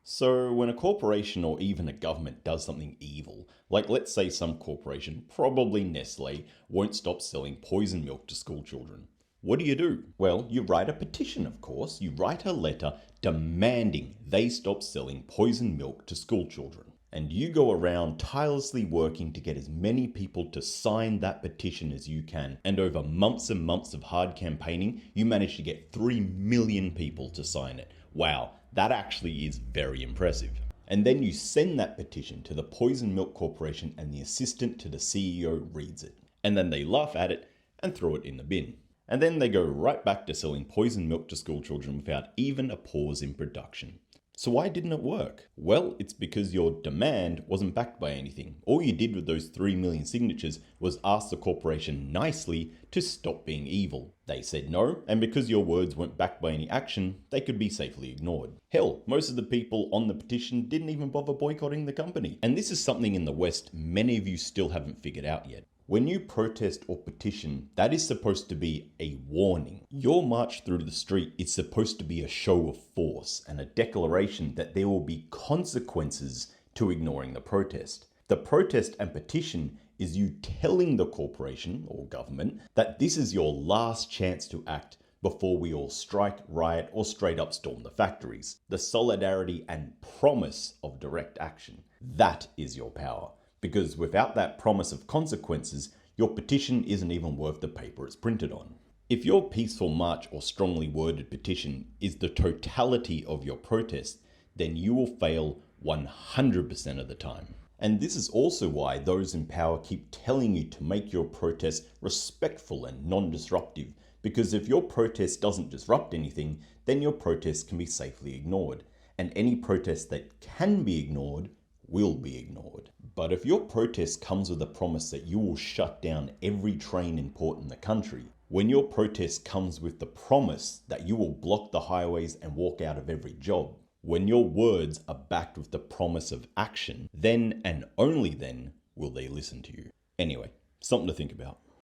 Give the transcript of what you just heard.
So, when a corporation or even a government does something evil, like let's say some corporation, probably Nestle, won't stop selling poison milk to school children, what do? Well, you write a petition, of course. You write a letter demanding they stop selling poison milk to school children. And you go around tirelessly working to get as many people to sign that petition as you can. And over months and months of hard campaigning, you manage to get 3 million people to sign it. Wow, that actually is very impressive. And then you send that petition to the Poison Milk Corporation, and the assistant to the CEO reads it. And then they laugh at it and throw it in the bin. And then they go right back to selling poison milk to school children without even a pause in production. So why didn't it work? Well, it's because your demand wasn't backed by anything. All you did with those 3 million signatures was ask the corporation nicely to stop being evil. They said no, and because your words weren't backed by any action, they could be safely ignored. Hell, most of the people on the petition didn't even bother boycotting the company. And this is something in the West many of you still haven't figured out yet. When you protest or petition, that is supposed to be a warning. Your march through the street is supposed to be a show of force and a declaration that there will be consequences to ignoring the protest. The protest and petition is you telling the corporation or government that this is your last chance to act before we all strike, riot, or straight up storm the factories. The solidarity and promise of direct action. That is your power. Because without that promise of consequences, your petition isn't even worth the paper it's printed on. If your peaceful march or strongly worded petition is the totality of your protest, then you will fail 100% of the time. And this is also why those in power keep telling you to make your protest respectful and non-disruptive, because if your protest doesn't disrupt anything, then your protest can be safely ignored. And any protest that can be ignored will be ignored. But if your protest comes with a promise that you will shut down every train in port in the country, when your protest comes with the promise that you will block the highways and walk out of every job, when your words are backed with the promise of action, then and only then will they listen to you. Anyway, something to think about.